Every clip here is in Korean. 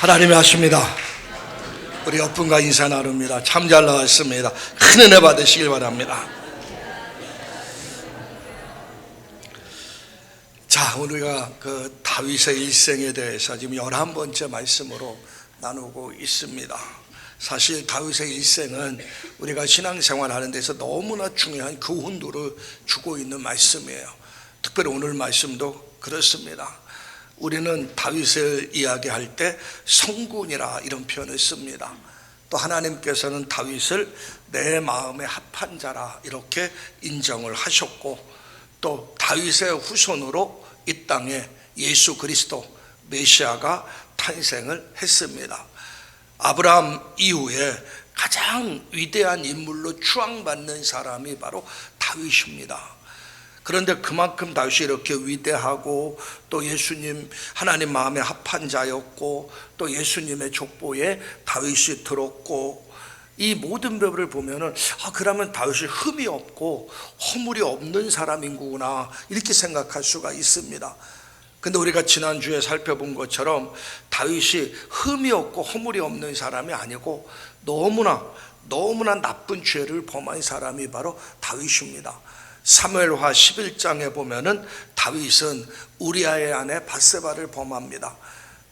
하나님이 하십니다. 우리 옆분과 인사 나눕니다. 참 잘 나왔습니다. 큰 은혜 받으시길 바랍니다. 자, 우리가 그 다윗의 일생에 대해서 지금 11번째 말씀으로 나누고 있습니다. 사실 다윗의 일생은 우리가 신앙생활 하는 데서 너무나 중요한 교훈들을 주고 있는 말씀이에요. 특별히 오늘 말씀도 그렇습니다. 우리는 다윗을 이야기할 때 성군이라 이런 표현을 씁니다. 또 하나님께서는 다윗을 내 마음에 합한 자라 이렇게 인정을 하셨고, 또 다윗의 후손으로 이 땅에 예수 그리스도 메시아가 탄생을 했습니다. 아브라함 이후에 가장 위대한 인물로 추앙받는 사람이 바로 다윗입니다. 그런데 그만큼 다윗이 이렇게 위대하고, 또 예수님 하나님 마음에 합한 자였고, 또 예수님의 족보에 다윗이 들었고, 이 모든 부분을 보면은 그러면 다윗이 흠이 없고 허물이 없는 사람인구나 이렇게 생각할 수가 있습니다. 근데 우리가 지난주에 살펴본 것처럼 다윗이 흠이 없고 허물이 없는 사람이 아니고 너무나 나쁜 죄를 범한 사람이 바로 다윗입니다. 사무엘하 11장에 보면은 다윗은 우리아의 아내 밧세바를 범합니다.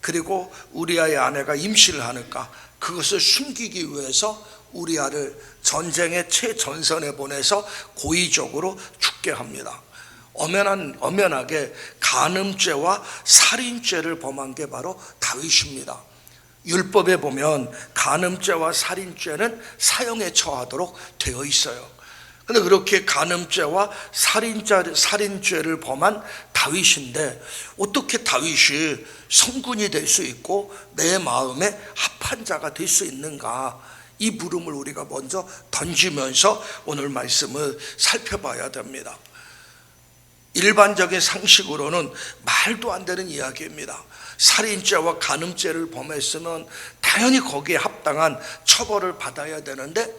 그리고 우리아의 아내가 임신을 하니까 그것을 숨기기 위해서 우리아를 전쟁의 최전선에 보내서 고의적으로 죽게 합니다. 엄연하게 간음죄와 살인죄를 범한 게 바로 다윗입니다. 율법에 보면 간음죄와 살인죄는 사형에 처하도록 되어 있어요. 그런데 그렇게 간음죄와 살인죄를 범한 다윗인데 어떻게 다윗이 성군이 될 수 있고 내 마음에 합한 자가 될 수 있는가, 이 물음을 우리가 먼저 던지면서 오늘 말씀을 살펴봐야 됩니다. 일반적인 상식으로는 말도 안 되는 이야기입니다. 살인죄와 간음죄를 범했으면 당연히 거기에 합당한 처벌을 받아야 되는데,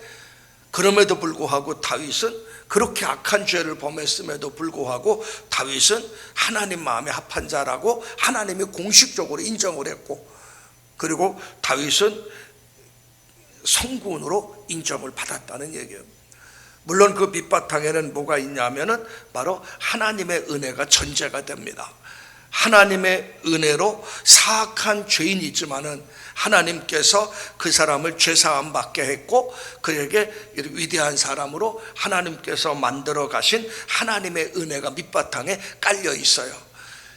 그럼에도 불구하고 다윗은 그렇게 악한 죄를 범했음에도 불구하고 다윗은 하나님 마음에 합한 자라고 하나님이 공식적으로 인정을 했고, 그리고 다윗은 성군으로 인정을 받았다는 얘기예요. 물론 그 밑바탕에는 뭐가 있냐면은 바로 하나님의 은혜가 전제가 됩니다. 하나님의 은혜로 사악한 죄인이지만은 하나님께서 그 사람을 죄사함 받게 했고, 그에게 위대한 사람으로 하나님께서 만들어 가신 하나님의 은혜가 밑바탕에 깔려 있어요.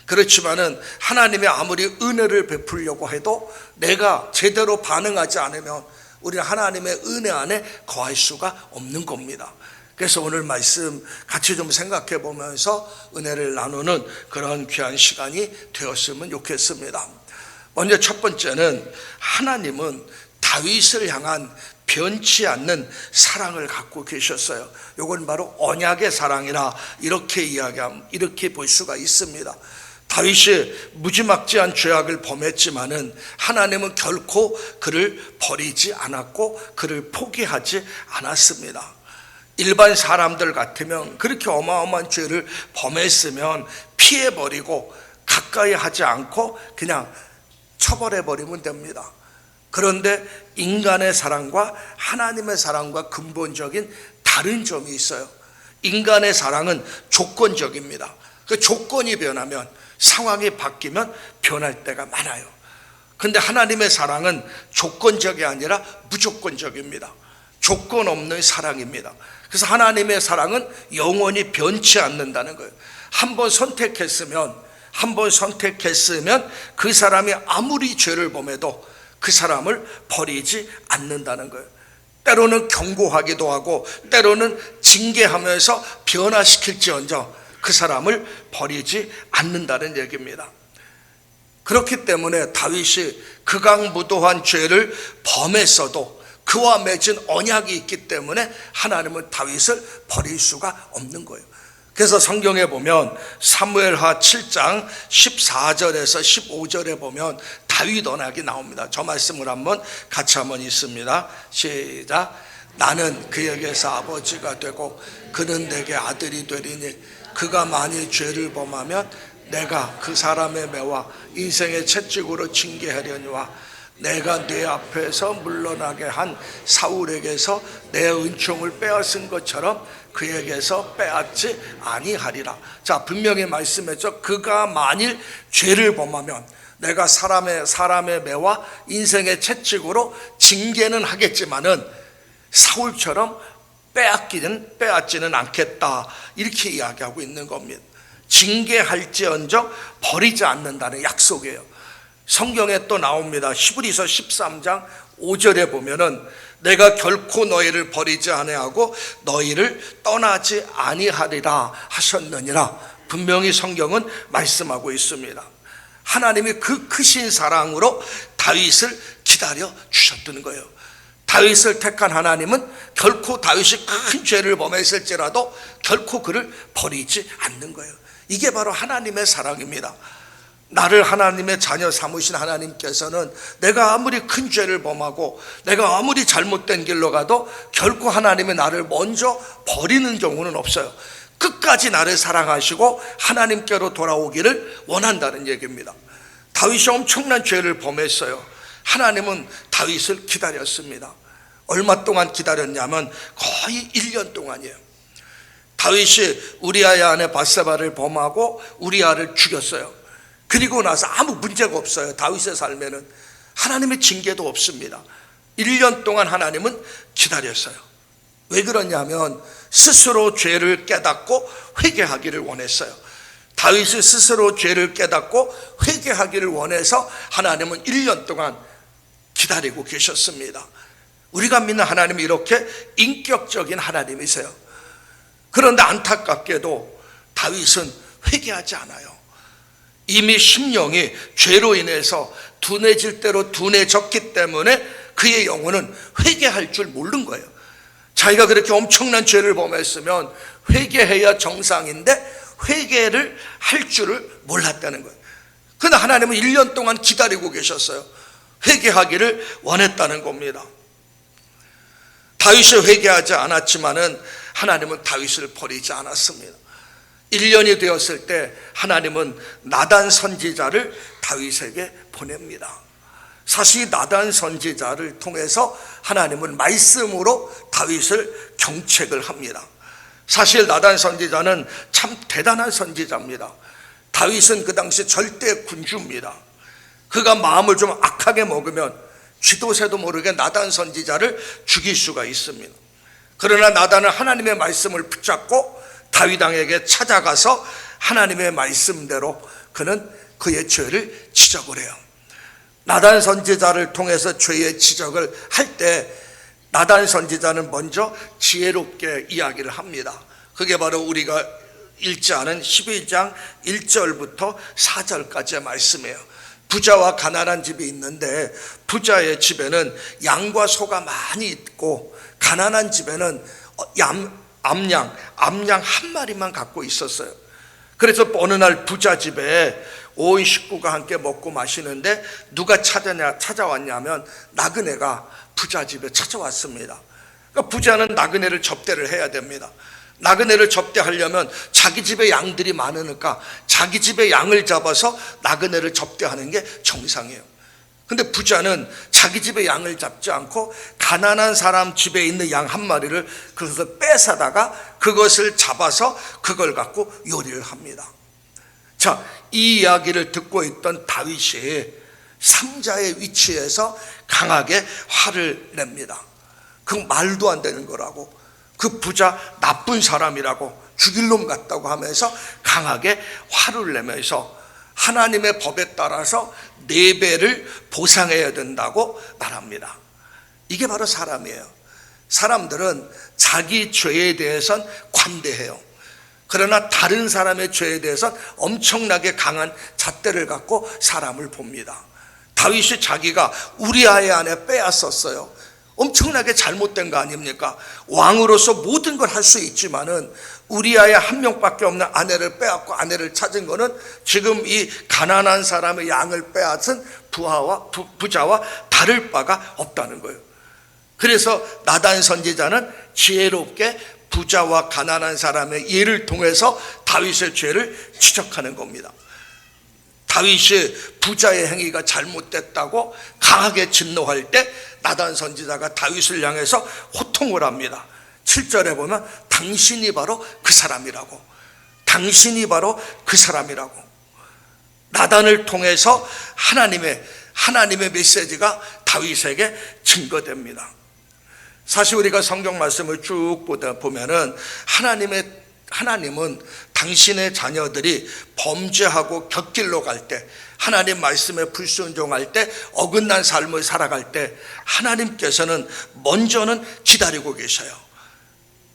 그렇지만은 하나님의 아무리 은혜를 베풀려고 해도 내가 제대로 반응하지 않으면 우리는 하나님의 은혜 안에 거할 수가 없는 겁니다. 그래서 오늘 말씀 같이 좀 생각해 보면서 은혜를 나누는 그런 귀한 시간이 되었으면 좋겠습니다. 먼저 첫 번째는 하나님은 다윗을 향한 변치 않는 사랑을 갖고 계셨어요. 이건 바로 언약의 사랑이라 이렇게 볼 수가 있습니다. 다윗이 무지막지한 죄악을 범했지만은 하나님은 결코 그를 버리지 않았고 그를 포기하지 않았습니다. 일반 사람들 같으면 그렇게 어마어마한 죄를 범했으면 피해버리고 가까이 하지 않고 그냥 처벌해버리면 됩니다. 그런데 인간의 사랑과 하나님의 사랑과 근본적인 다른 점이 있어요. 인간의 사랑은 조건적입니다. 그 조건이 변하면, 상황이 바뀌면 변할 때가 많아요. 그런데 하나님의 사랑은 조건적이 아니라 무조건적입니다. 조건 없는 사랑입니다. 그래서 하나님의 사랑은 영원히 변치 않는다는 거예요. 한번 선택했으면 그 사람이 아무리 죄를 범해도 그 사람을 버리지 않는다는 거예요. 때로는 경고하기도 하고 때로는 징계하면서 변화시킬지언정 그 사람을 버리지 않는다는 얘기입니다. 그렇기 때문에 다윗이 극악무도한 죄를 범했어도 그와 맺은 언약이 있기 때문에 하나님은 다윗을 버릴 수가 없는 거예요. 그래서 성경에 보면 사무엘하 7장 14절에서 15절에 보면 다윗 언약이 나옵니다. 저 말씀을 같이 한번 읽습니다. 시작. 나는 그에게서 아버지가 되고 그는 내게 아들이 되리니 그가 만일 죄를 범하면 내가 그 사람의 매와 인생의 채찍으로 징계하려니와 내가 내 앞에서 물러나게 한 사울에게서 내 은총을 빼앗은 것처럼 그에게서 빼앗지 아니하리라. 자, 분명히 말씀했죠. 그가 만일 죄를 범하면 내가 사람의 매와 인생의 채찍으로 징계는 하겠지만은 사울처럼 빼앗지는 않겠다, 이렇게 이야기하고 있는 겁니다. 징계할지언정 버리지 않는다는 약속이에요. 성경에 또 나옵니다. 히브리서 13장 5절에 보면은 내가 결코 너희를 버리지 아니하고 너희를 떠나지 아니하리라 하셨느니라. 분명히 성경은 말씀하고 있습니다. 하나님이 그 크신 사랑으로 다윗을 기다려 주셨다는 거예요. 다윗을 택한 하나님은 결코 다윗이 큰 죄를 범했을지라도 결코 그를 버리지 않는 거예요. 이게 바로 하나님의 사랑입니다. 나를 하나님의 자녀 삼으신 하나님께서는 내가 아무리 큰 죄를 범하고 내가 아무리 잘못된 길로 가도 결코 하나님이 나를 먼저 버리는 경우는 없어요. 끝까지 나를 사랑하시고 하나님께로 돌아오기를 원한다는 얘기입니다. 다윗이 엄청난 죄를 범했어요. 하나님은 다윗을 기다렸습니다. 얼마 동안 기다렸냐면 거의 1년 동안이에요. 다윗이 우리아의 아내 밧세바를 범하고 우리아를 죽였어요. 그리고 나서 아무 문제가 없어요. 다윗의 삶에는 하나님의 징계도 없습니다. 1년 동안 하나님은 기다렸어요. 왜 그러냐면 스스로 죄를 깨닫고 회개하기를 원했어요. 다윗이 스스로 죄를 깨닫고 회개하기를 원해서 하나님은 1년 동안 기다리고 계셨습니다. 우리가 믿는 하나님이 이렇게 인격적인 하나님이세요. 그런데 안타깝게도 다윗은 회개하지 않아요. 이미 심령이 죄로 인해서 둔해질 대로 둔해졌기 때문에 그의 영혼은 회개할 줄 모르는 거예요. 자기가 그렇게 엄청난 죄를 범했으면 회개해야 정상인데 회개를 할 줄을 몰랐다는 거예요. 그런데 하나님은 1년 동안 기다리고 계셨어요. 회개하기를 원했다는 겁니다. 다윗이 회개하지 않았지만은 하나님은 다윗을 버리지 않았습니다. 1년이 되었을 때 하나님은 나단 선지자를 다윗에게 보냅니다. 사실 나단 선지자를 통해서 하나님은 말씀으로 다윗을 경책을 합니다. 사실 나단 선지자는 참 대단한 선지자입니다. 다윗은 그 당시 절대 군주입니다. 그가 마음을 좀 악하게 먹으면 쥐도 새도 모르게 나단 선지자를 죽일 수가 있습니다. 그러나 나단은 하나님의 말씀을 붙잡고 다윗 왕에게 찾아가서 하나님의 말씀대로 그는 그의 죄를 지적을 해요. 나단 선지자를 통해서 죄의 지적을 할 때 나단 선지자는 먼저 지혜롭게 이야기를 합니다. 그게 바로 우리가 읽지 않은 12장 1절부터 4절까지의 말씀이에요. 부자와 가난한 집이 있는데 부자의 집에는 양과 소가 많이 있고 가난한 집에는 암양 한 마리만 갖고 있었어요. 그래서 어느 날 부자 집에 온 식구가 함께 먹고 마시는데 누가 찾아왔냐면 나그네가 부자 집에 찾아왔습니다. 그러니까 부자는 나그네를 접대를 해야 됩니다. 나그네를 접대하려면 자기 집에 양들이 많으니까 자기 집에 양을 잡아서 나그네를 접대하는 게 정상이에요. 근데 부자는 자기 집에 양을 잡지 않고 가난한 사람 집에 있는 양 한 마리를 그것을 뺏어다가 그것을 잡아서 그걸 갖고 요리를 합니다. 자, 이 이야기를 듣고 있던 다윗이 삼자의 위치에서 강하게 화를 냅니다. 그 말도 안 되는 거라고, 그 부자 나쁜 사람이라고, 죽일 놈 같다고 하면서 강하게 화를 내면서 하나님의 법에 따라서 4배를 보상해야 된다고 말합니다. 이게 바로 사람이에요. 사람들은 자기 죄에 대해선 관대해요. 그러나 다른 사람의 죄에 대해선 엄청나게 강한 잣대를 갖고 사람을 봅니다. 다윗이 자기가 우리아의 아내 빼앗았어요. 엄청나게 잘못된 거 아닙니까? 왕으로서 모든 걸 할 수 있지만은 우리아의 한 명밖에 없는 아내를 빼앗고 아내를 찾은 거는 지금 이 가난한 사람의 양을 빼앗은 부자와 다를 바가 없다는 거예요. 그래서 나단 선지자는 지혜롭게 부자와 가난한 사람의 예를 통해서 다윗의 죄를 지적하는 겁니다. 다윗이 부자의 행위가 잘못됐다고 강하게 진노할 때 나단 선지자가 다윗을 향해서 호통을 합니다. 7절에 보면 당신이 바로 그 사람이라고, 당신이 바로 그 사람이라고. 나단을 통해서 하나님의 메시지가 다윗에게 증거됩니다. 사실 우리가 성경 말씀을 쭉 보다 보면은 하나님은 당신의 자녀들이 범죄하고 곁길로 갈 때, 하나님 말씀에 불순종할 때, 어긋난 삶을 살아갈 때 하나님께서는 먼저는 기다리고 계셔요.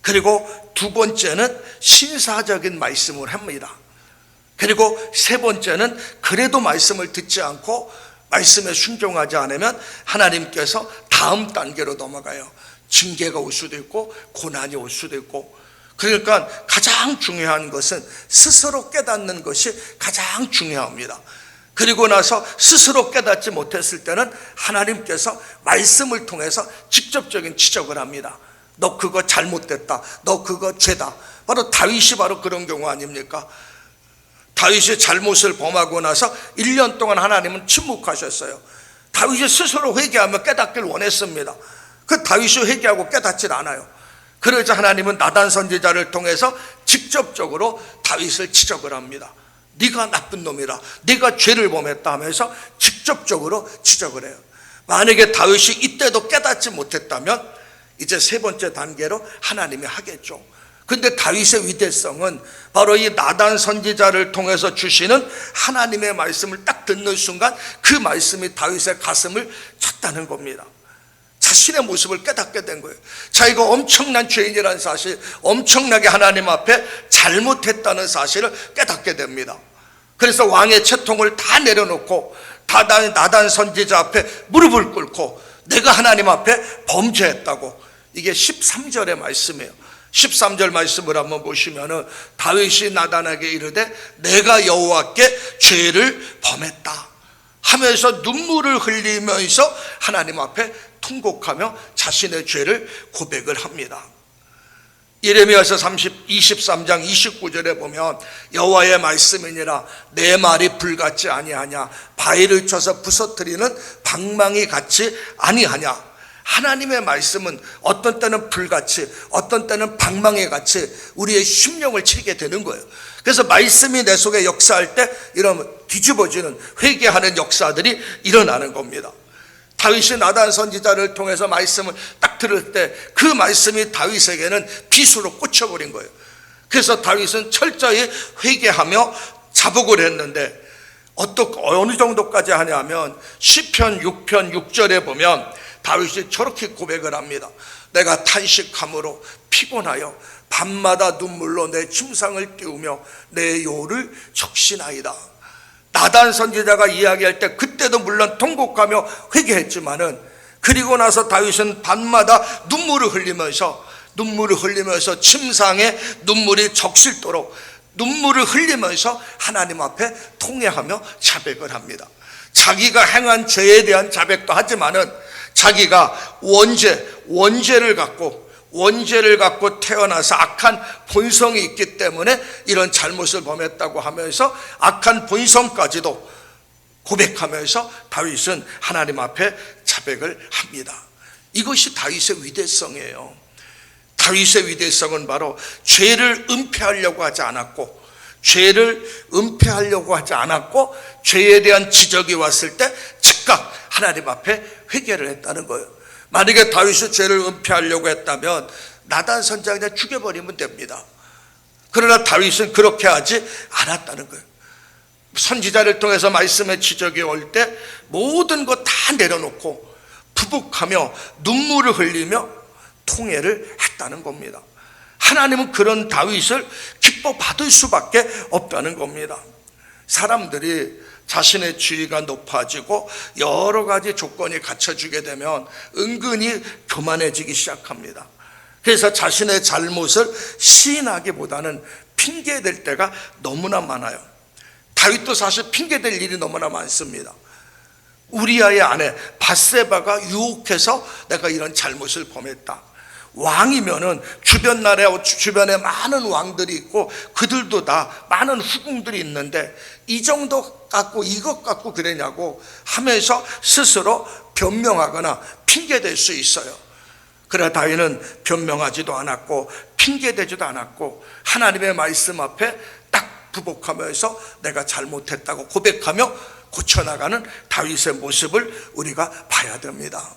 그리고 두 번째는 신사적인 말씀을 합니다. 그리고 세 번째는 그래도 말씀을 듣지 않고 말씀에 순종하지 않으면 하나님께서 다음 단계로 넘어가요. 징계가 올 수도 있고 고난이 올 수도 있고. 그러니까 가장 중요한 것은 스스로 깨닫는 것이 가장 중요합니다. 그리고 나서 스스로 깨닫지 못했을 때는 하나님께서 말씀을 통해서 직접적인 지적을 합니다. 너 그거 잘못됐다, 너 그거 죄다. 바로 다윗이 바로 그런 경우 아닙니까? 다윗이 잘못을 범하고 나서 1년 동안 하나님은 침묵하셨어요. 다윗이 스스로 회개하며 깨닫기를 원했습니다. 그 다윗이 회개하고 깨닫질 않아요. 그러자 하나님은 나단 선지자를 통해서 직접적으로 다윗을 지적을 합니다. 네가 나쁜 놈이라, 네가 죄를 범했다 하면서 직접적으로 지적을 해요. 만약에 다윗이 이때도 깨닫지 못했다면 이제 세 번째 단계로 하나님이 하겠죠. 근데 다윗의 위대성은 바로 이 나단 선지자를 통해서 주시는 하나님의 말씀을 딱 듣는 순간 그 말씀이 다윗의 가슴을 쳤다는 겁니다. 자신의 모습을 깨닫게 된 거예요. 자기가 엄청난 죄인이라는 사실, 엄청나게 하나님 앞에 잘못했다는 사실을 깨닫게 됩니다. 그래서 왕의 채통을 다 내려놓고 나단 선지자 앞에 무릎을 꿇고 내가 하나님 앞에 범죄했다고. 이게 13절의 말씀이에요. 13절 말씀을 한번 보시면은 다윗이 나단에게 이르되 내가 여호와께 죄를 범했다 하면서 눈물을 흘리면서 하나님 앞에 통곡하며 자신의 죄를 고백을 합니다. 예레미야서 23장 29절에 보면 여호와의 말씀이니라 내 말이 불같지 아니하냐, 바위를 쳐서 부서뜨리는 방망이 같지 아니하냐. 하나님의 말씀은 어떤 때는 불같이, 어떤 때는 방망이같이 우리의 심령을 치게 되는 거예요. 그래서 말씀이 내 속에 역사할 때 이런 뒤집어지는, 회개하는 역사들이 일어나는 겁니다. 다윗이 나단 선지자를 통해서 말씀을 딱 들을 때 그 말씀이 다윗에게는 빗으로 꽂혀버린 거예요. 그래서 다윗은 철저히 회개하며 자복을 했는데 어느 정도까지 하냐면 시편 6편 6절에 보면 다윗이 저렇게 고백을 합니다. 내가 탄식함으로 피곤하여 밤마다 눈물로 내 침상을 띄우며 내 요를 적신하이다. 나단 선지자가 이야기할 때 그때도 물론 통곡하며 회개했지만은 그리고 나서 다윗은 밤마다 눈물을 흘리면서 침상에 눈물이 적실도록 눈물을 흘리면서 하나님 앞에 통회하며 자백을 합니다. 자기가 행한 죄에 대한 자백도 하지만은 자기가 원죄를 갖고 태어나서 악한 본성이 있기 때문에 이런 잘못을 범했다고 하면서 악한 본성까지도 고백하면서 다윗은 하나님 앞에 자백을 합니다. 이것이 다윗의 위대성이에요. 다윗의 위대성은 바로 죄를 은폐하려고 하지 않았고 죄에 대한 지적이 왔을 때 즉각 하나님 앞에 회개를 했다는 거예요. 만약에 다윗이 죄를 은폐하려고 했다면 나단 선지자 그냥 죽여버리면 됩니다. 그러나 다윗은 그렇게 하지 않았다는 거예요. 선지자를 통해서 말씀의 지적이 올 때 모든 것 다 내려놓고 부복하며 눈물을 흘리며 통회를 했다는 겁니다. 하나님은 그런 다윗을 기뻐 받을 수밖에 없다는 겁니다. 사람들이 자신의 지위가 높아지고 여러 가지 조건이 갖춰지게 되면 은근히 교만해지기 시작합니다. 그래서 자신의 잘못을 시인하기보다는 핑계댈 때가 너무나 많아요. 다윗도 사실 핑계댈 일이 너무나 많습니다. 우리아의 아내 밧세바가 유혹해서 내가 이런 잘못을 범했다. 왕이면은 주변 나라에 주변에 많은 왕들이 있고 그들도 다 많은 후궁들이 있는데 이 정도 갖고 이것 갖고 그러냐고 하면서 스스로 변명하거나 핑계댈 수 있어요. 그러나 다윗은 변명하지도 않았고 핑계대지도 않았고 하나님의 말씀 앞에 딱 부복하면서 내가 잘못했다고 고백하며 고쳐나가는 다윗의 모습을 우리가 봐야 됩니다.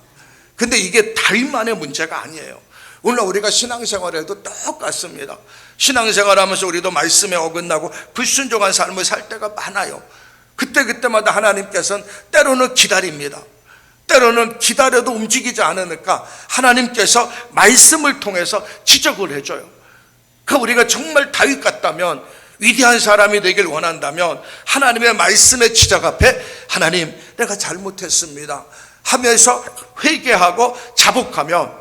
근데 이게 다윗만의 문제가 아니에요. 오늘 우리가 신앙생활에도 똑같습니다. 신앙생활하면서 우리도 말씀에 어긋나고 불순종한 삶을 살 때가 많아요. 그때마다 하나님께서는 때로는 기다립니다. 때로는 기다려도 움직이지 않으니까 하나님께서 말씀을 통해서 지적을 해줘요. 그러니까 우리가 정말 다윗 같다면, 위대한 사람이 되길 원한다면 하나님의 말씀의 지적 앞에 하나님 내가 잘못했습니다 하면서 회개하고 자복하면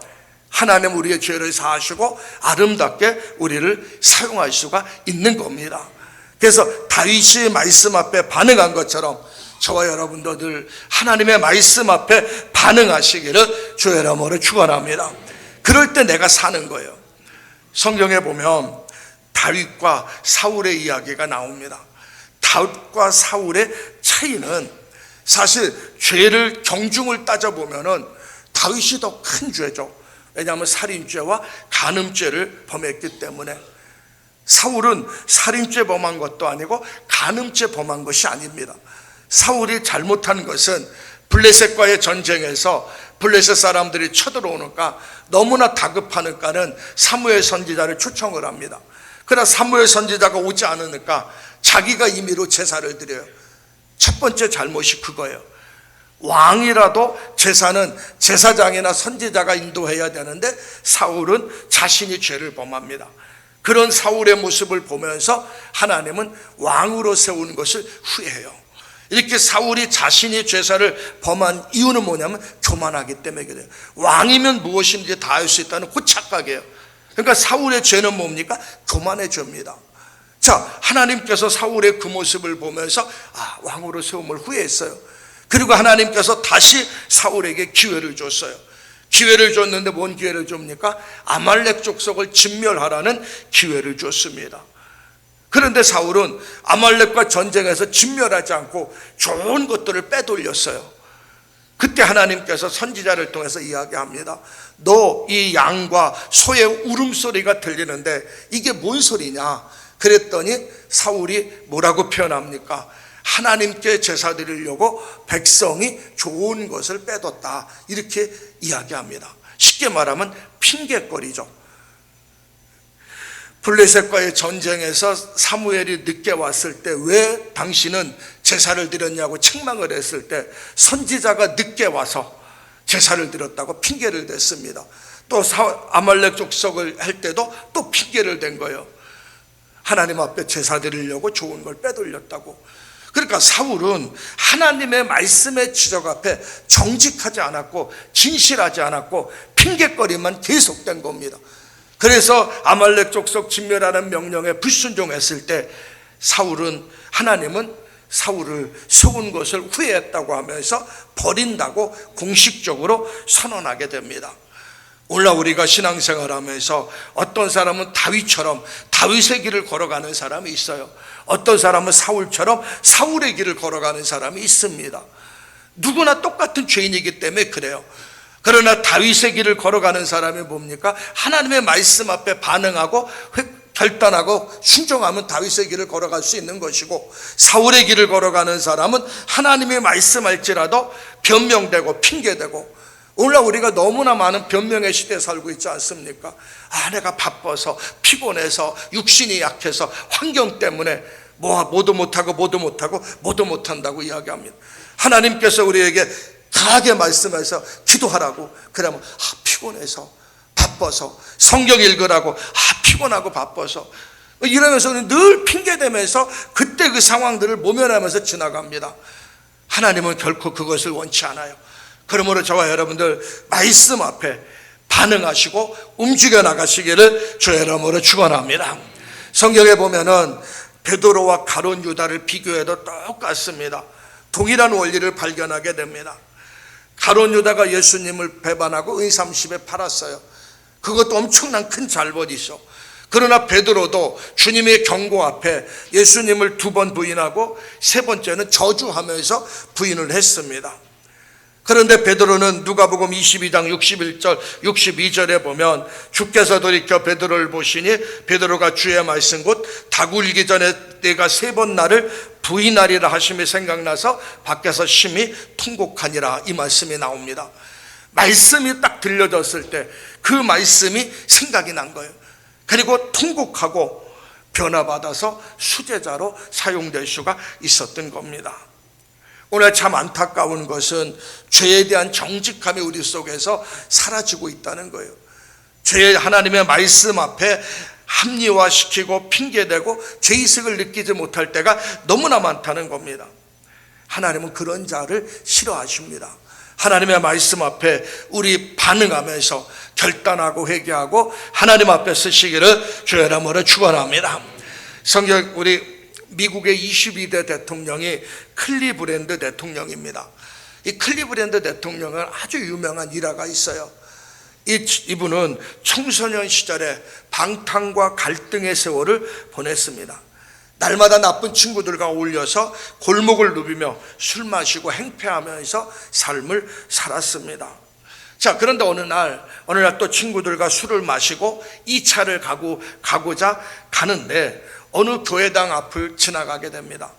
하나님 우리의 죄를 사하시고 아름답게 우리를 사용할 수가 있는 겁니다. 그래서 다윗이 말씀 앞에 반응한 것처럼 저와 여러분도 늘 하나님의 말씀 앞에 반응하시기를 주의 이름으로 축원합니다. 그럴 때 내가 사는 거예요. 성경에 보면 다윗과 사울의 이야기가 나옵니다. 다윗과 사울의 차이는 사실 죄를 경중을 따져보면은 다윗이 더 큰 죄죠. 왜냐하면 살인죄와 간음죄를 범했기 때문에. 사울은 살인죄 범한 것도 아니고 간음죄 범한 것이 아닙니다. 사울이 잘못한 것은 블레셋과의 전쟁에서 블레셋 사람들이 쳐들어오니까 너무나 다급하니까는 사무엘 선지자를 초청을 합니다. 그러나 사무엘 선지자가 오지 않으니까 자기가 임의로 제사를 드려요. 첫 번째 잘못이 그거예요. 왕이라도 제사는 제사장이나 선지자가 인도해야 되는데 사울은 자신이 죄를 범합니다. 그런 사울의 모습을 보면서 하나님은 왕으로 세우는 것을 후회해요. 이렇게 사울이 자신이 제사를 범한 이유는 뭐냐면 교만하기 때문에 그래요. 왕이면 무엇인지 다 할 수 있다는 그 착각이에요. 그러니까 사울의 죄는 뭡니까? 교만의 죄입니다. 자, 하나님께서 사울의 그 모습을 보면서 왕으로 세움을 후회했어요. 그리고 하나님께서 다시 사울에게 기회를 줬어요. 기회를 줬는데 뭔 기회를 줍니까? 아말렉 족속을 진멸하라는 기회를 줬습니다. 그런데 사울은 아말렉과 전쟁에서 진멸하지 않고 좋은 것들을 빼돌렸어요. 그때 하나님께서 선지자를 통해서 이야기합니다. 너 이 양과 소의 울음소리가 들리는데 이게 뭔 소리냐? 그랬더니 사울이 뭐라고 표현합니까? 하나님께 제사 드리려고 백성이 좋은 것을 빼뒀다, 이렇게 이야기합니다. 쉽게 말하면 핑계거리죠. 블레셋과의 전쟁에서 사무엘이 늦게 왔을 때 왜 당신은 제사를 드렸냐고 책망을 했을 때 선지자가 늦게 와서 제사를 드렸다고 핑계를 댔습니다. 또 아말렉 족속을 할 때도 또 핑계를 댄 거예요. 하나님 앞에 제사 드리려고 좋은 걸 빼돌렸다고. 그러니까 사울은 하나님의 말씀의 지적 앞에 정직하지 않았고 진실하지 않았고 핑계거리만 계속된 겁니다. 그래서 아말렉 족속 진멸하는 명령에 불순종했을 때 하나님은 사울을 세운 것을 후회했다고 하면서 버린다고 공식적으로 선언하게 됩니다. 오늘 우리가 신앙생활하면서 어떤 사람은 다윗처럼 다윗의 길을 걸어가는 사람이 있어요. 어떤 사람은 사울처럼 사울의 길을 걸어가는 사람이 있습니다. 누구나 똑같은 죄인이기 때문에 그래요. 그러나 다윗의 길을 걸어가는 사람이 뭡니까? 하나님의 말씀 앞에 반응하고 결단하고 순종하면 다윗의 길을 걸어갈 수 있는 것이고, 사울의 길을 걸어가는 사람은 하나님의 말씀할지라도 변명되고 핑계대고. 오늘날 우리가 너무나 많은 변명의 시대에 살고 있지 않습니까? 내가 바빠서 피곤해서 육신이 약해서 환경 때문에 뭐도 못한다고 이야기합니다. 하나님께서 우리에게 강하게 말씀해서 기도하라고, 그러면 피곤해서 바빠서, 성경 읽으라고 피곤하고 바빠서, 이러면서 늘 핑계대면서 그때 그 상황들을 모면하면서 지나갑니다. 하나님은 결코 그것을 원치 않아요. 그러므로 저와 여러분들 말씀 앞에 반응하시고 움직여 나가시기를 주의 이름으로 축원합니다. 성경에 보면은 베드로와 가룟 유다를 비교해도 똑같습니다. 동일한 원리를 발견하게 됩니다. 가룟 유다가 예수님을 배반하고 의삼십에 팔았어요. 그것도 엄청난 큰 잘못이죠. 그러나 베드로도 주님의 경고 앞에 예수님을 2번 부인하고 3번째는 저주하면서 부인을 했습니다. 그런데 베드로는 누가복음 22장 61절 62절에 보면 주께서 돌이켜 베드로를 보시니 베드로가 주의 말씀 곧 닭 울기 전에 내가 3번 나를 부인하리라 하심이 생각나서 밖에서 심히 통곡하니라, 이 말씀이 나옵니다. 말씀이 딱 들려졌을 때 그 말씀이 생각이 난 거예요. 그리고 통곡하고 변화받아서 수제자로 사용될 수가 있었던 겁니다. 오늘 참 안타까운 것은 죄에 대한 정직함이 우리 속에서 사라지고 있다는 거예요. 죄, 하나님의 말씀 앞에 합리화시키고 핑계대고 죄의식을 느끼지 못할 때가 너무나 많다는 겁니다. 하나님은 그런 자를 싫어하십니다. 하나님의 말씀 앞에 우리 반응하면서 결단하고 회개하고 하나님 앞에 서시기를 주의 이름으로 축원합니다. 성경, 우리 미국의 22대 대통령이 클리브랜드 대통령입니다. 이 클리브랜드 대통령은 아주 유명한 일화가 있어요. 이분은 청소년 시절에 방탕과 갈등의 세월을 보냈습니다. 날마다 나쁜 친구들과 어울려서 골목을 누비며 술 마시고 행패하면서 삶을 살았습니다. 자, 그런데 어느 날 또 친구들과 술을 마시고 2차를 가고자 가는데 어느 교회당 앞을 지나가게 됩니다.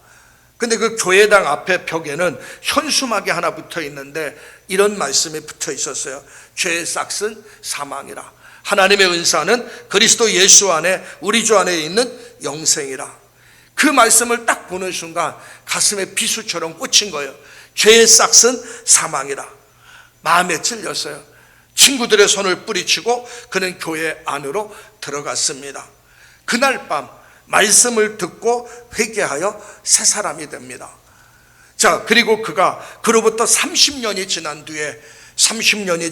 근데 그 교회당 앞에 벽에는 현수막이 하나 붙어 있는데 이런 말씀이 붙어 있었어요. 죄의 싹은 사망이라, 하나님의 은사는 그리스도 예수 안에 우리 주 안에 있는 영생이라. 그 말씀을 딱 보는 순간 가슴에 비수처럼 꽂힌 거예요. 죄의 싹은 사망이라. 마음에 찔렸어요. 친구들의 손을 뿌리치고 그는 교회 안으로 들어갔습니다. 그날 밤 말씀을 듣고 회개하여 새 사람이 됩니다. 자, 그리고 그가 그로부터 30년이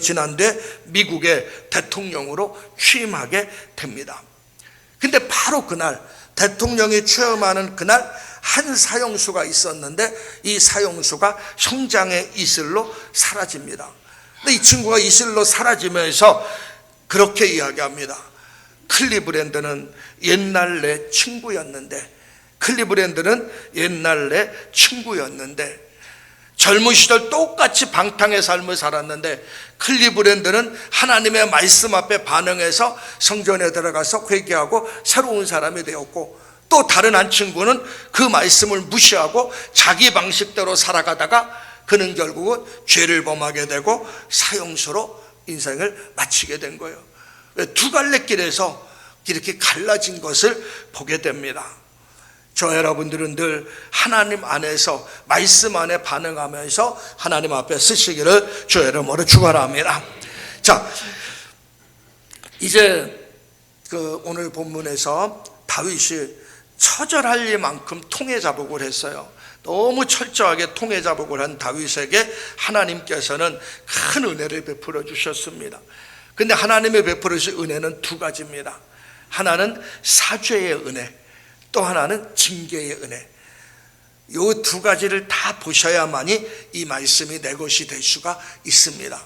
지난 뒤에 미국의 대통령으로 취임하게 됩니다. 근데 바로 그날 대통령이 취임하는 그날 한 사형수가 있었는데 이 사형수가 형장의 이슬로 사라집니다. 근데 이 친구가 이슬로 사라지면서 그렇게 이야기합니다. 클리브랜드는 옛날 내 친구였는데, 젊은 시절 똑같이 방탕의 삶을 살았는데 클리브랜드는 하나님의 말씀 앞에 반응해서 성전에 들어가서 회개하고 새로운 사람이 되었고, 또 다른 한 친구는 그 말씀을 무시하고 자기 방식대로 살아가다가 그는 결국은 죄를 범하게 되고 사형수로 인생을 마치게 된 거예요. 두 갈래 길에서 이렇게 갈라진 것을 보게 됩니다. 저 여러분들은 늘 하나님 안에서 말씀 안에 반응하면서 하나님 앞에 서시기를 주의 이름으로 축원합니다. 자, 이제 오늘 본문에서 다윗이 처절할 만큼 통회자복을 했어요. 너무 철저하게 통회자복을 한 다윗에게 하나님께서는 큰 은혜를 베풀어 주셨습니다. 근데 하나님의 베풀으신 은혜는 두 가지입니다. 하나는 사죄의 은혜, 또 하나는 징계의 은혜. 이 두 가지를 다 보셔야만이 이 말씀이 내 것이 될 수가 있습니다.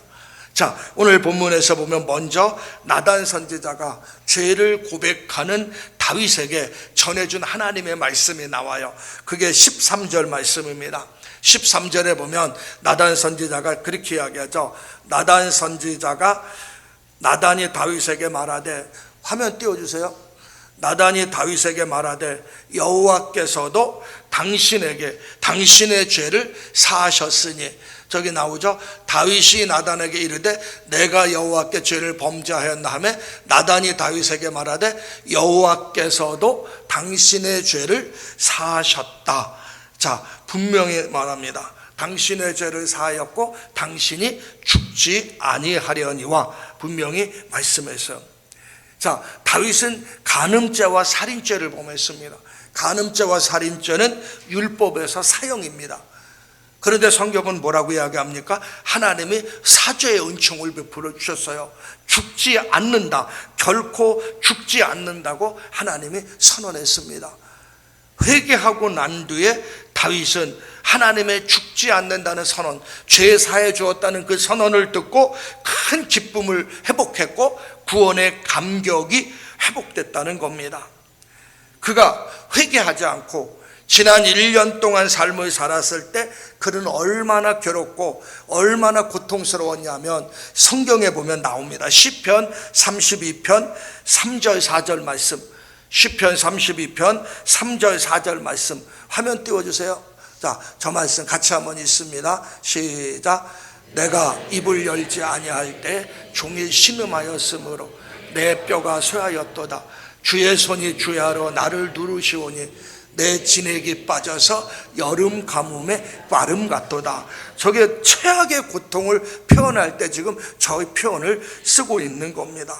자, 오늘 본문에서 보면 먼저 나단 선지자가 죄를 고백하는 다윗에게 전해준 하나님의 말씀이 나와요. 그게 13절 말씀입니다. 13절에 보면 나단 선지자가 그렇게 이야기하죠. 나단이 다윗에게 말하되, 화면 띄워주세요. 나단이 다윗에게 말하되 여호와께서도 당신에게 당신의 죄를 사하셨으니, 저기 나오죠. 다윗이 나단에게 이르되 내가 여호와께 죄를 범죄하였나 하며 나단이 다윗에게 말하되 여호와께서도 당신의 죄를 사하셨다. 자, 분명히 말합니다. 당신의 죄를 사하였고 당신이 죽지 아니하려니와 분명히 말씀했어요. 자, 다윗은 간음죄와 살인죄를 범했습니다. 간음죄와 살인죄는 율법에서 사형입니다. 그런데 성경은 뭐라고 이야기합니까? 하나님이 사죄의 은총을 베풀어 주셨어요. 죽지 않는다, 결코 죽지 않는다고 하나님이 선언했습니다. 회개하고 난 뒤에 다윗은 하나님의 죽지 않는다는 선언, 죄 사해 주었다는 그 선언을 듣고 큰 기쁨을 회복했고 구원의 감격이 회복됐다는 겁니다. 그가 회개하지 않고 지난 1년 동안 삶을 살았을 때 그는 얼마나 괴롭고 얼마나 고통스러웠냐면 성경에 보면 나옵니다. 시편 32편 3절 4절 말씀, 시편 32편 3절 4절 말씀 화면 띄워주세요. 자, 저 말씀 같이 한번 읽습니다. 시작. 내가 입을 열지 아니할 때 종일 신음하였으므로 내 뼈가 쇠하였도다. 주의 손이 주야로 나를 누르시오니 내 진액이 빠져서 여름 가뭄에 빠름 같도다. 저게 최악의 고통을 표현할 때 지금 저 표현을 쓰고 있는 겁니다.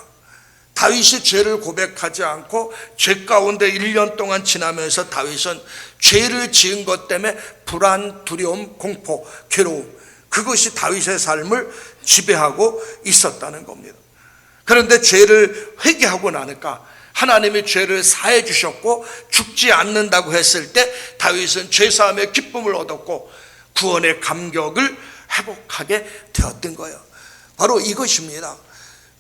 다윗이 죄를 고백하지 않고 죄 가운데 1년 동안 지나면서 다윗은 죄를 지은 것 때문에 불안, 두려움, 공포, 괴로움, 그것이 다윗의 삶을 지배하고 있었다는 겁니다. 그런데 죄를 회개하고 나니까 하나님이 죄를 사해 주셨고 죽지 않는다고 했을 때 다윗은 죄사함의 기쁨을 얻었고 구원의 감격을 회복하게 되었던 거예요. 바로 이것입니다.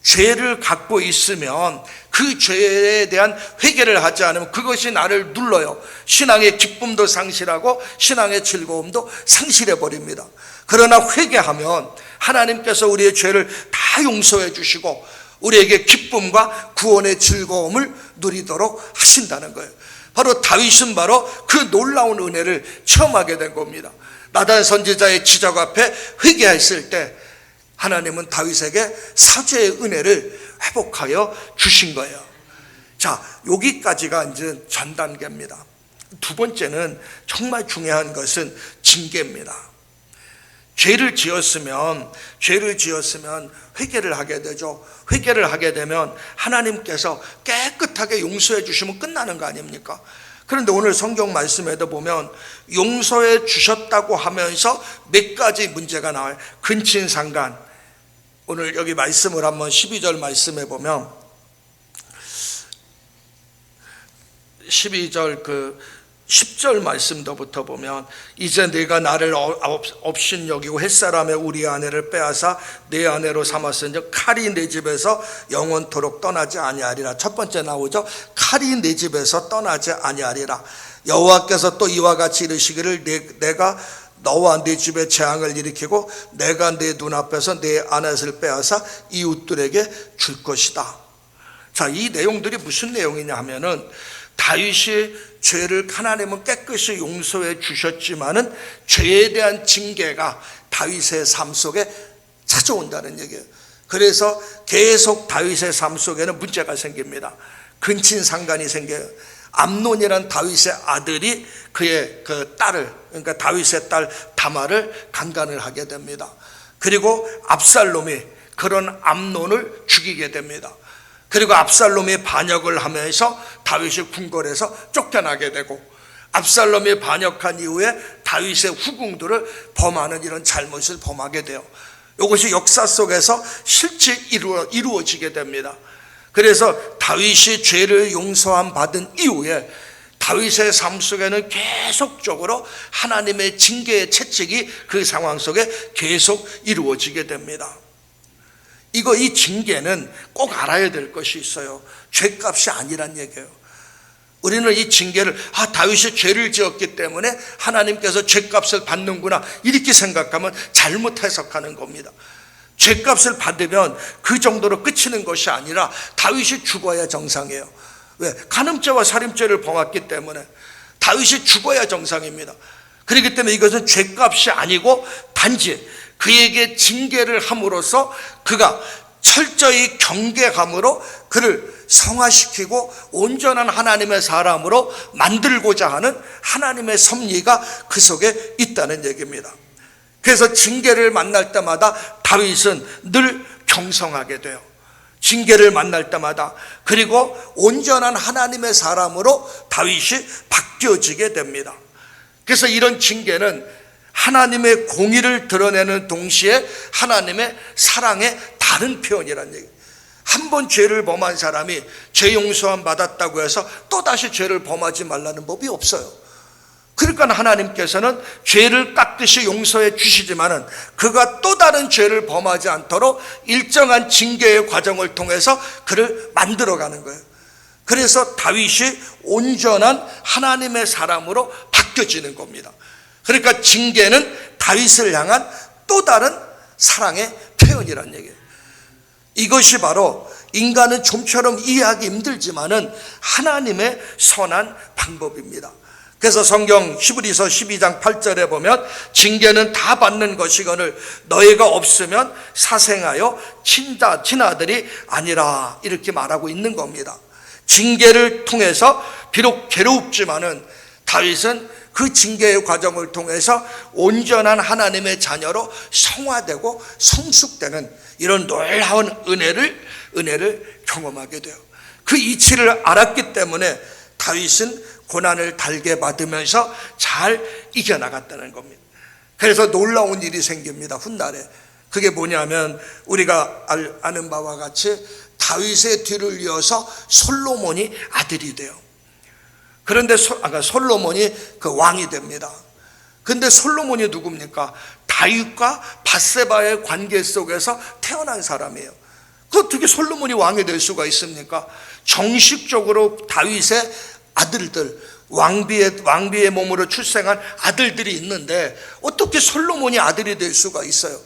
죄를 갖고 있으면 그 죄에 대한 회개를 하지 않으면 그것이 나를 눌러요. 신앙의 기쁨도 상실하고 신앙의 즐거움도 상실해 버립니다. 그러나 회개하면 하나님께서 우리의 죄를 다 용서해 주시고 우리에게 기쁨과 구원의 즐거움을 누리도록 하신다는 거예요. 바로 다윗은 바로 그 놀라운 은혜를 체험하게 된 겁니다. 나단 선지자의 지적 앞에 회개했을 때 하나님은 다윗에게 사죄의 은혜를 회복하여 주신 거예요. 자, 여기까지가 이제 전 단계입니다. 두 번째는 정말 중요한 것은 징계입니다. 죄를 지었으면 회개를 하게 되죠. 회개를 하게 되면 하나님께서 깨끗하게 용서해 주시면 끝나는 거 아닙니까? 그런데 오늘 성경 말씀에도 보면 용서해 주셨다고 하면서 몇 가지 문제가 나와요. 근친상간. 오늘 여기 말씀을 한번 12절 말씀해 보면 12절 10절 말씀도부터 보면 이제 네가 나를 업신여기고 햇사람의 우리 아내를 빼앗아 내 아내로 삼았은즉 칼이 내 집에서 영원토록 떠나지 아니하리라. 첫 번째 나오죠. 칼이 내 집에서 떠나지 아니하리라. 여호와께서 또 이와 같이 이르시기를 내가 너와 네 집에 재앙을 일으키고 내가 내 눈앞에서 내 아내를 빼앗아 이웃들에게 줄 것이다. 자, 이 내용들이 무슨 내용이냐 하면은 다윗이 죄를 하나님은 깨끗이 용서해 주셨지만은 죄에 대한 징계가 다윗의 삶 속에 찾아온다는 얘기예요. 그래서 계속 다윗의 삶 속에는 문제가 생깁니다. 근친상간이 생겨요. 암논이란 다윗의 아들이 그의 그 딸을, 그러니까 다윗의 딸 다말을 강간을 하게 됩니다. 그리고 압살롬이 그런 암논을 죽이게 됩니다. 그리고 압살롬이 반역을 하면서 다윗이 궁궐에서 쫓겨나게 되고 압살롬이 반역한 이후에 다윗의 후궁들을 범하는 이런 잘못을 범하게 돼요. 이것이 역사 속에서 실제 이루어지게 됩니다. 그래서 다윗이 죄를 용서함 받은 이후에 다윗의 삶 속에는 계속적으로 하나님의 징계의 채찍이 그 상황 속에 계속 이루어지게 됩니다. 이 징계는 꼭 알아야 될 것이 있어요. 죄값이 아니란 얘기예요. 우리는 이 징계를 다윗이 죄를 지었기 때문에 하나님께서 죄값을 받는구나 이렇게 생각하면 잘못 해석하는 겁니다. 죄값을 받으면 그 정도로 끝이는 것이 아니라 다윗이 죽어야 정상이에요. 왜? 간음죄와 살인죄를 범했기 때문에 다윗이 죽어야 정상입니다. 그렇기 때문에 이것은 죄값이 아니고 단지 그에게 징계를 함으로써 그가 철저히 경계함으로 그를 성화시키고 온전한 하나님의 사람으로 만들고자 하는 하나님의 섭리가 그 속에 있다는 얘기입니다. 그래서 징계를 만날 때마다 다윗은 늘 경성하게 돼요. 징계를 만날 때마다. 그리고 온전한 하나님의 사람으로 다윗이 바뀌어지게 됩니다. 그래서 이런 징계는 하나님의 공의를 드러내는 동시에 하나님의 사랑의 다른 표현이라는 얘기예요. 한 번 죄를 범한 사람이 죄 용서함 받았다고 해서 또다시 죄를 범하지 말라는 법이 없어요. 그러니까 하나님께서는 죄를 깎듯이 용서해 주시지만은 그가 또 다른 죄를 범하지 않도록 일정한 징계의 과정을 통해서 그를 만들어가는 거예요. 그래서 다윗이 온전한 하나님의 사람으로 바뀌어지는 겁니다. 그러니까 징계는 다윗을 향한 또 다른 사랑의 표현이란 얘기예요. 이것이 바로 인간은 좀처럼 이해하기 힘들지만은 하나님의 선한 방법입니다. 그래서 성경 히브리서 12장 8절에 보면 징계는 다 받는 것이거늘 너희가 없으면 사생하여 친아들이 아니라 이렇게 말하고 있는 겁니다. 징계를 통해서 비록 괴롭지만은 다윗은 그 징계의 과정을 통해서 온전한 하나님의 자녀로 성화되고 성숙되는 이런 놀라운 은혜를 경험하게 돼요. 그 이치를 알았기 때문에 다윗은 고난을 달게 받으면서 잘 이겨나갔다는 겁니다. 그래서 놀라운 일이 생깁니다. 훗날에. 그게 뭐냐면 우리가 아는 바와 같이 다윗의 뒤를 이어서 솔로몬이 아들이 돼요. 그런데 솔로몬이 그 왕이 됩니다. 근데 솔로몬이 누굽니까? 다윗과 밧세바의 관계 속에서 태어난 사람이에요. 그 어떻게 솔로몬이 왕이 될 수가 있습니까? 정식적으로 다윗의 아들들, 왕비의 몸으로 출생한 아들들이 있는데 어떻게 솔로몬이 아들이 될 수가 있어요?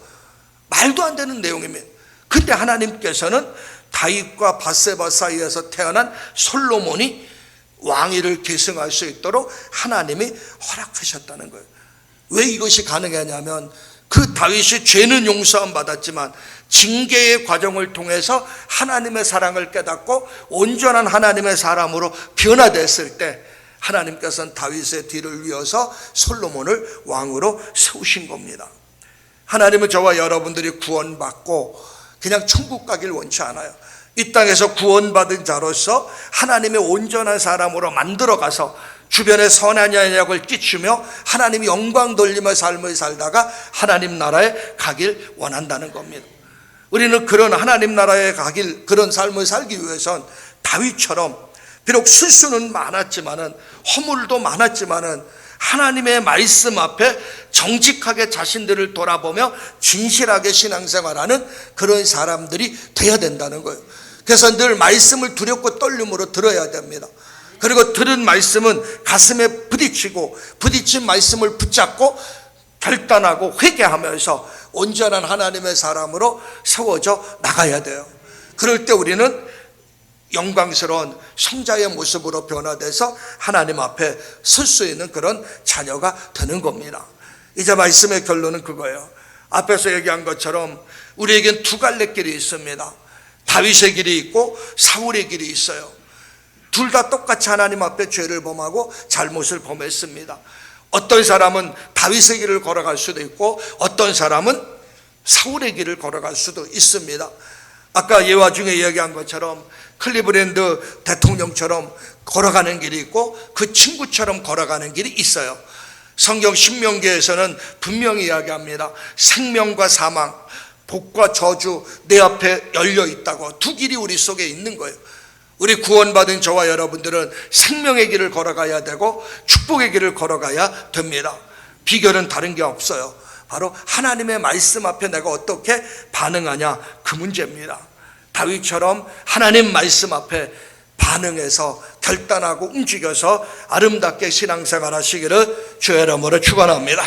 말도 안 되는 내용입니다. 근데 하나님께서는 다윗과 밧세바 사이에서 태어난 솔로몬이 왕위를 계승할 수 있도록 하나님이 허락하셨다는 거예요. 왜 이것이 가능하냐면 그 다윗이 죄는 용서함 받았지만 징계의 과정을 통해서 하나님의 사랑을 깨닫고 온전한 하나님의 사람으로 변화됐을 때 하나님께서는 다윗의 뒤를 이어서 솔로몬을 왕으로 세우신 겁니다. 하나님은 저와 여러분들이 구원받고 그냥 천국 가길 원치 않아요. 이 땅에서 구원받은 자로서 하나님의 온전한 사람으로 만들어가서 주변에 선한 영향을 끼치며 하나님이 영광 돌리며 삶을 살다가 하나님 나라에 가길 원한다는 겁니다. 우리는 그런 하나님 나라에 가길 그런 삶을 살기 위해선 다윗처럼 비록 실수는 많았지만은 허물도 많았지만은 하나님의 말씀 앞에 정직하게 자신들을 돌아보며 진실하게 신앙생활하는 그런 사람들이 되어야 된다는 거예요. 그래서 늘 말씀을 두렵고 떨림으로 들어야 됩니다. 그리고 들은 말씀은 가슴에 부딪히고 부딪힌 말씀을 붙잡고 결단하고 회개하면서 온전한 하나님의 사람으로 세워져 나가야 돼요. 그럴 때 우리는 영광스러운 성자의 모습으로 변화돼서 하나님 앞에 설 수 있는 그런 자녀가 되는 겁니다. 이제 말씀의 결론은 그거예요. 앞에서 얘기한 것처럼 우리에겐 두 갈래 길이 있습니다. 다윗의 길이 있고 사울의 길이 있어요. 둘 다 똑같이 하나님 앞에 죄를 범하고 잘못을 범했습니다. 어떤 사람은 다윗의 길을 걸어갈 수도 있고 어떤 사람은 사울의 길을 걸어갈 수도 있습니다. 아까 예화 중에 이야기한 것처럼 클리브랜드 대통령처럼 걸어가는 길이 있고 그 친구처럼 걸어가는 길이 있어요. 성경 신명기에서는 분명히 이야기합니다. 생명과 사망, 복과 저주 내 앞에 열려 있다고. 두 길이 우리 속에 있는 거예요. 우리 구원받은 저와 여러분들은 생명의 길을 걸어가야 되고 축복의 길을 걸어가야 됩니다. 비결은 다른 게 없어요. 바로 하나님의 말씀 앞에 내가 어떻게 반응하냐, 그 문제입니다. 다윗처럼 하나님 말씀 앞에 반응해서 결단하고 움직여서 아름답게 신앙생활 하시기를 주의 이름으로 축원합니다.